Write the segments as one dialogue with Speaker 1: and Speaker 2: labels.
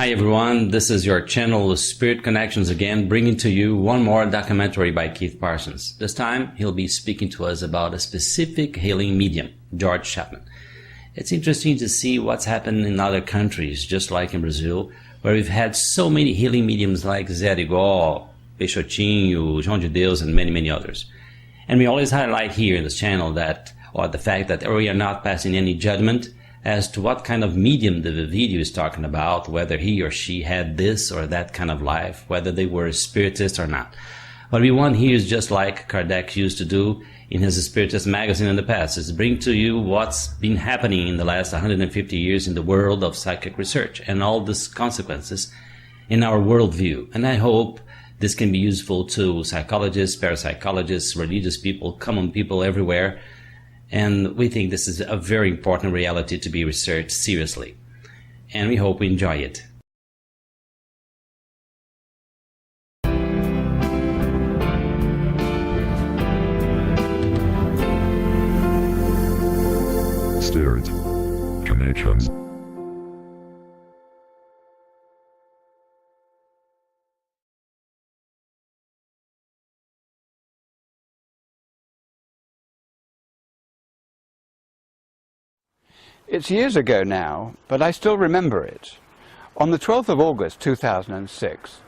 Speaker 1: Hi everyone, this is your channel Spirit Connections again, bringing to you one more documentary by Keith Parsons. This time he'll be speaking to us about a specific healing medium, George Chapman. It's interesting to see what's happened in other countries, just like in Brazil, where we've had so many healing mediums like Zé Rigó, Peixotinho, João de Deus, and many others. And we always highlight here in this channel that, or the fact that we are not passing any judgment as to what kind of medium the video is talking about, whether he or she had this or that kind of life, whether they were a spiritist or not. What we want here is just like Kardec used to do in his Spiritist magazine in the past, is bring to you what's been happening in the last 150 years in the world of psychic research and all these consequences in our worldview. And I hope this can be useful to psychologists, parapsychologists, religious people, common people everywhere. And we think this is a very important reality to be researched seriously. And we hope you enjoy it.
Speaker 2: Spirit Connections.
Speaker 3: It's years ago now, but I still remember it. On the 12th of August 2006,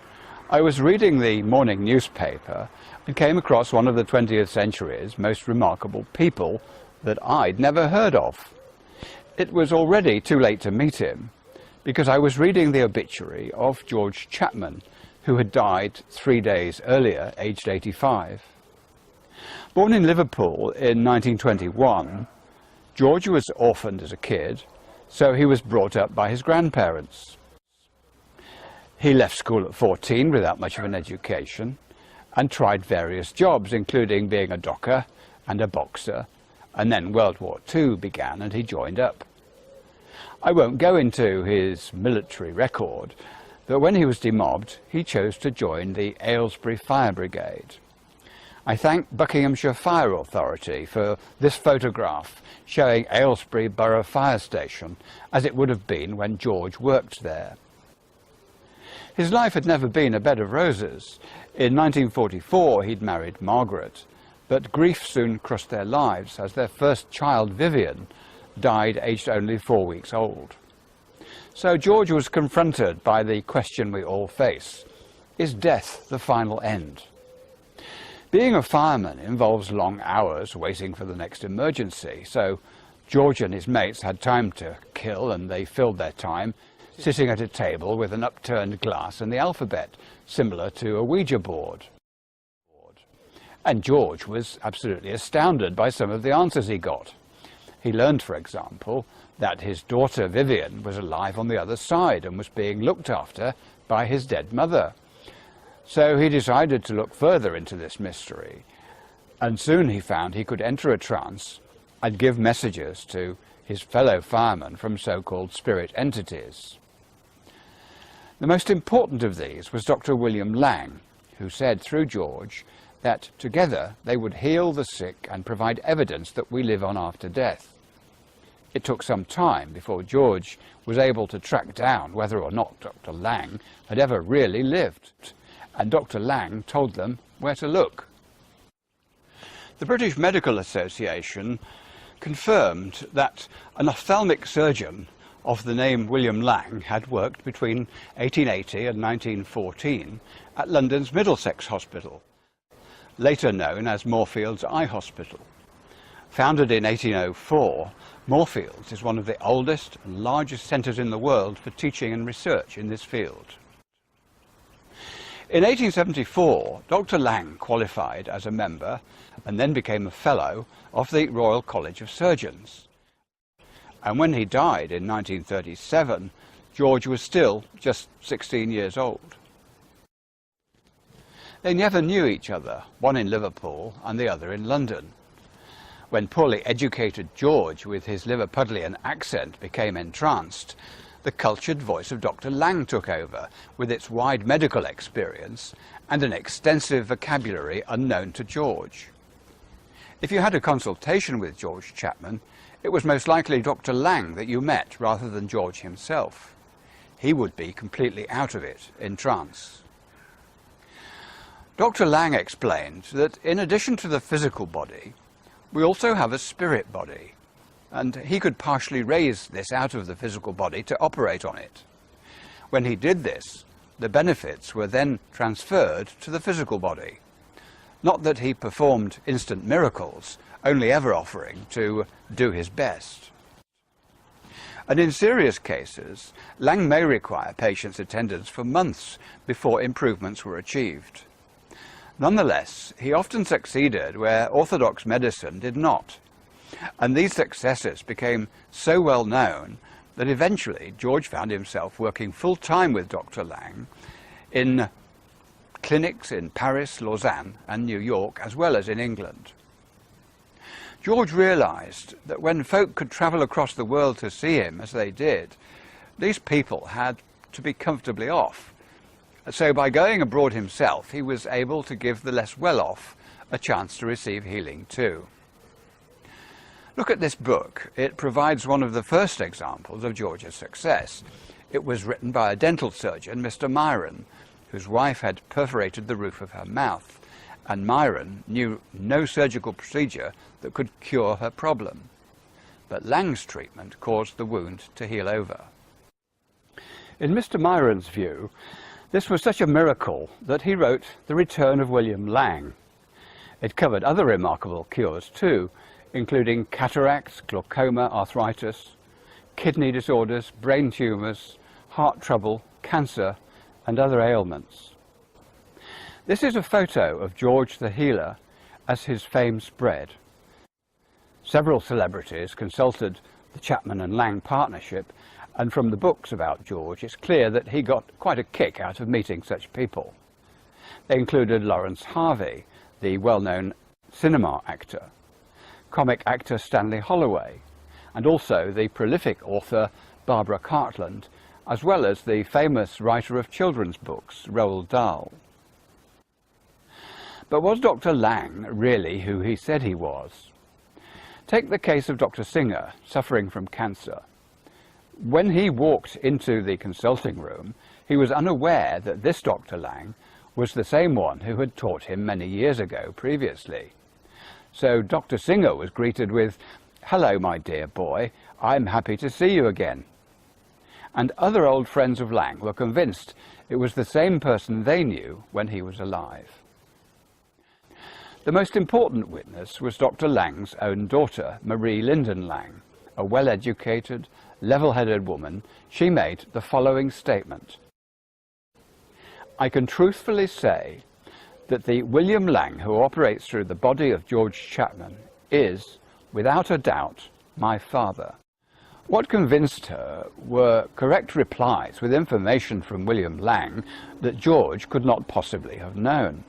Speaker 3: I was reading the morning newspaper and came across one of the 20th century's most remarkable people that I'd never heard of. It was already too late to meet him, because I was reading the obituary of George Chapman, who had died 3 days earlier, aged 85. Born in Liverpool in 1921, George was orphaned as a kid, so he was brought up by his grandparents. He left school at 14 without much of an education and tried various jobs, including being a docker and a boxer, and then World War II began and he joined up. I won't go into his military record, but when he was demobbed, he chose to join the Aylesbury Fire Brigade. I thank Buckinghamshire Fire Authority for this photograph showing Aylesbury Borough Fire Station as it would have been when George worked there. His life had never been a bed of roses. In 1944 he'd married Margaret, but grief soon crossed their lives as their first child, Vivian, died aged only 4 weeks old. So George was confronted by the question we all face: is death the final end? Being a fireman involves long hours waiting for the next emergency, so George and his mates had time to kill, and they filled their time sitting at a table with an upturned glass and the alphabet, similar to a Ouija board. And George was absolutely astounded by some of the answers he got. He learned, for example, that his daughter Vivian was alive on the other side and was being looked after by his dead mother. So he decided to look further into this mystery, and soon he found he could enter a trance and give messages to his fellow firemen from so-called spirit entities. The most important of these was Dr. William Lang, who said through George that together they would heal the sick and provide evidence that we live on after death. It took some time before George was able to track down whether or not Dr. Lang had ever really lived, and Dr. Lang told them where to look. The British Medical Association confirmed that an ophthalmic surgeon of the name William Lang had worked between 1880 and 1914 at London's Middlesex Hospital, later known as Moorfields Eye Hospital. Founded in 1804, Moorfields is one of the oldest and largest centres in the world for teaching and research in this field. In 1874, Dr. Lang qualified as a member and then became a fellow of the Royal College of Surgeons. And when he died in 1937, George was still just 16 years old. They never knew each other, one in Liverpool and the other in London. When poorly educated George, with his Liverpudlian accent, became entranced, the cultured voice of Dr. Lang took over, with its wide medical experience and an extensive vocabulary unknown to George. If you had a consultation with George Chapman, it was most likely Dr. Lang that you met rather than George himself. he would be completely out of it, in trance. Dr. Lang explained that in addition to the physical body, we also have a spirit body, and he could partially raise this out of the physical body to operate on it. When he did this, the benefits were then transferred to the physical body. Not that he performed instant miracles, only ever offering to do his best. And in serious cases, Lang may require patients' attendance for months before improvements were achieved. Nonetheless, he often succeeded where orthodox medicine did not. And these successes became so well known that eventually George found himself working full-time with Dr. Lang in clinics in Paris, Lausanne and New York, as well as in England. George realized that when folk could travel across the world to see him, as they did, these people had to be comfortably off. So by going abroad himself, he was able to give the less well-off a chance to receive healing too. Look at this book. It provides one of the first examples of George's success. It was written by a dental surgeon, Mr. Myron, whose wife had perforated the roof of her mouth, and Myron knew no surgical procedure that could cure her problem. But Lang's treatment caused the wound to heal over. In Mr. Myron's view, this was such a miracle that he wrote The Return of William Lang. It covered other remarkable cures too, including cataracts, glaucoma, arthritis, kidney disorders, brain tumours, heart trouble, cancer, and other ailments. This is a photo of George the Healer as his fame spread. Several celebrities consulted the Chapman and Lang partnership, and from the books about George it's clear that he got quite a kick out of meeting such people. They included Lawrence Harvey, the well-known cinema actor, comic actor Stanley Holloway, and also the prolific author Barbara Cartland, as well as the famous writer of children's books, Roald Dahl. But was Dr. Lang really who he said he was? Take the case of Dr. Singer, suffering from cancer. When he walked into the consulting room, he was unaware that this Dr. Lang was the same one who had taught him many years ago previously. So Dr. Singer was greeted with, "Hello, my dear boy, I'm happy to see you again." And other old friends of Lang were convinced it was the same person they knew when he was alive. The most important witness was Dr. Lang's own daughter, Marie Linden Lang, a well-educated, level-headed woman. She made the following statement: "I can truthfully say that the William Lang who operates through the body of George Chapman is, without a doubt, my father." What convinced her were correct replies with information from William Lang that George could not possibly have known.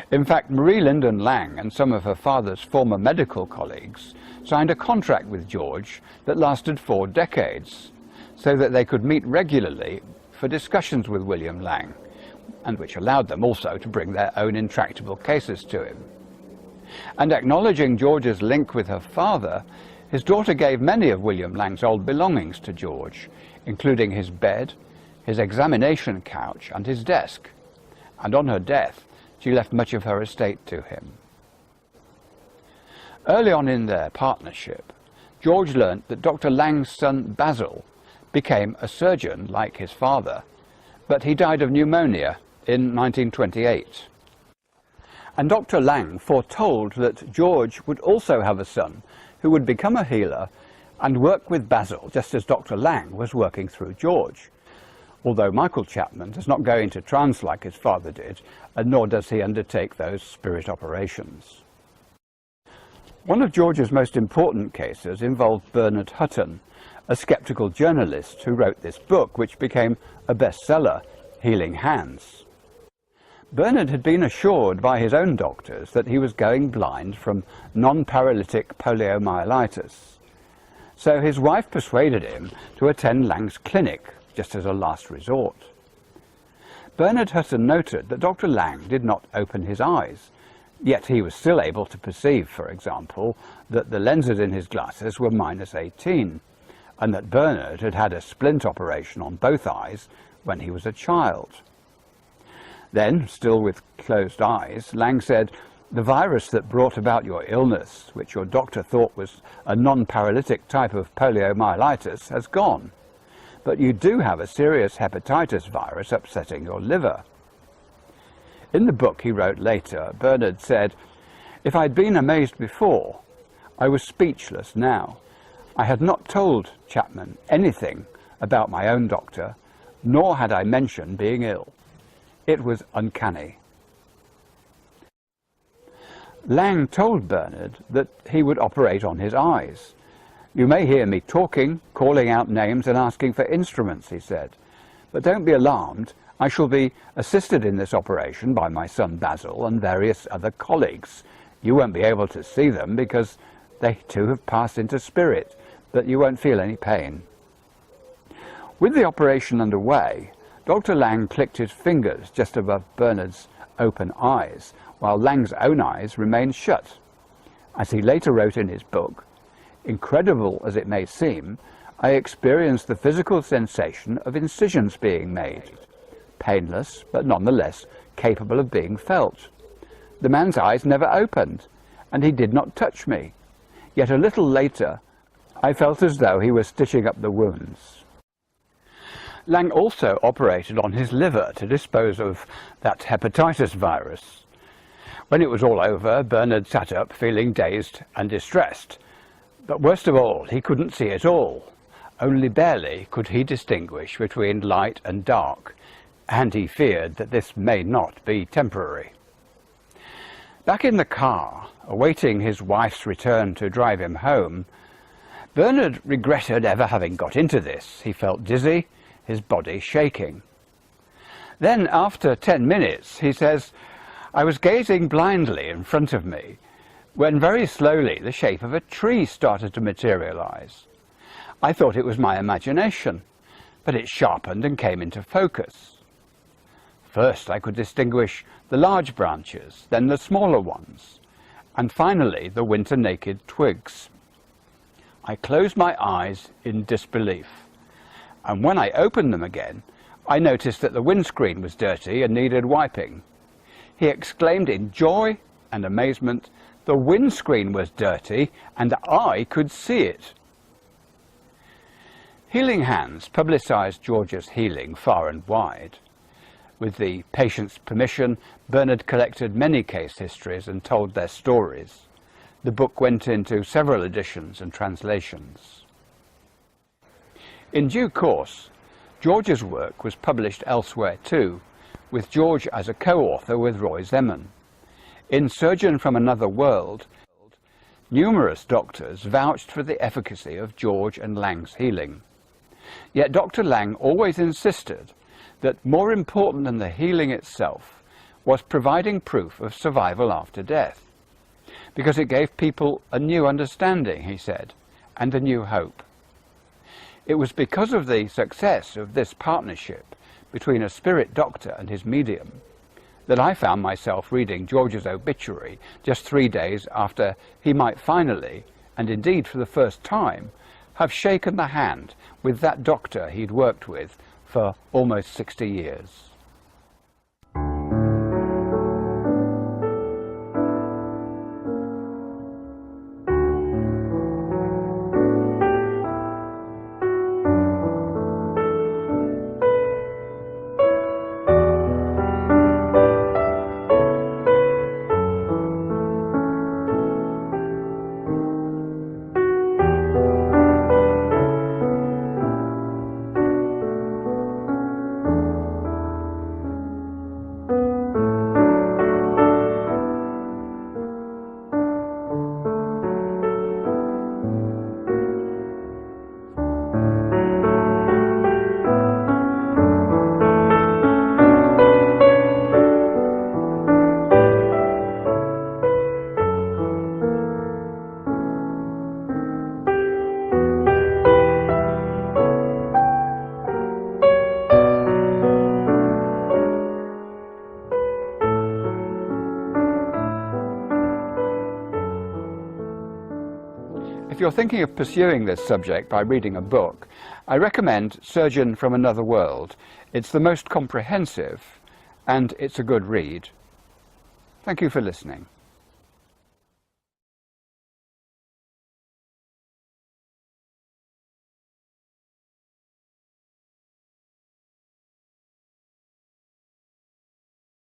Speaker 3: In fact, Marie Linden Lang and some of her father's former medical colleagues signed a contract with George that lasted 4 decades, so that they could meet regularly for discussions with William Lang, and which allowed them also to bring their own intractable cases to him. And acknowledging George's link with her father, his daughter gave many of William Lang's old belongings to George, including his bed, his examination couch, and his desk. And on her death, she left much of her estate to him. Early on in their partnership, George learnt that Dr. Lang's son Basil became a surgeon like his father, but he died of pneumonia in 1928. And Dr. Lang foretold that George would also have a son who would become a healer and work with Basil, just as Dr. Lang was working through George. Although Michael Chapman does not go into trance like his father did, and nor does he undertake those spirit operations. One of George's most important cases involved Bernard Hutton, a skeptical journalist who wrote this book, which became a bestseller, Healing Hands. Bernard had been assured by his own doctors that he was going blind from non-paralytic poliomyelitis. So his wife persuaded him to attend Lang's clinic, just as a last resort. Bernard Hutton noted that Dr. Lang did not open his eyes, yet he was still able to perceive, for example, that the lenses in his glasses were -18, and that Bernard had had a splint operation on both eyes when he was a child. Then, still with closed eyes, Lang said, "The virus that brought about your illness, which your doctor thought was a non-paralytic type of poliomyelitis, has gone. But you do have a serious hepatitis virus upsetting your liver." In the book he wrote later, Bernard said, "If I'd been amazed before, I was speechless now. I had not told Chapman anything about my own doctor, nor had I mentioned being ill. It was uncanny." Lang told Bernard that he would operate on his eyes. "You may hear me talking, calling out names and asking for instruments," he said. "But don't be alarmed. I shall be assisted in this operation by my son Basil and various other colleagues. You won't be able to see them because they too have passed into spirit, but you won't feel any pain." With the operation underway, Dr. Lang clicked his fingers just above Bernard's open eyes, while Lang's own eyes remained shut. As he later wrote in his book, "Incredible as it may seem, I experienced the physical sensation of incisions being made, painless but nonetheless capable of being felt. The man's eyes never opened, and he did not touch me. Yet a little later, I felt as though he was stitching up the wounds." Lang also operated on his liver to dispose of that hepatitis virus. When it was all over, Bernard sat up feeling dazed and distressed. But worst of all, he couldn't see at all. Only barely could he distinguish between light and dark, and he feared that this may not be temporary. Back in the car, awaiting his wife's return to drive him home, Bernard regretted ever having got into this. He felt dizzy, his body shaking. Then, after 10 minutes, he says, "I was gazing blindly in front of me when very slowly the shape of a tree started to materialize. I thought it was my imagination, but it sharpened and came into focus. First I could distinguish the large branches, then the smaller ones, and finally the winter naked twigs. I closed my eyes in disbelief, and when I opened them again, I noticed that the windscreen was dirty and needed wiping." He exclaimed in joy and amazement, "The windscreen was dirty and I could see it." Healing Hands publicized George's healing far and wide. With the patient's permission, Bernard collected many case histories and told their stories. The book went into several editions and translations. In due course, George's work was published elsewhere too, with George as a co-author with Roy Zeman. In Surgeon from Another World, numerous doctors vouched for the efficacy of George and Lang's healing. Yet Dr. Lang always insisted that more important than the healing itself was providing proof of survival after death, because it gave people a new understanding, he said, and a new hope. It was because of the success of this partnership between a spirit doctor and his medium that I found myself reading George's obituary just 3 days after he might finally, and indeed for the first time, have shaken the hand with that doctor he'd worked with for almost 60 years. you're thinking of pursuing this subject by reading a book, I recommend Surgeon from Another World. It's the most comprehensive, and it's a good read. Thank you for listening.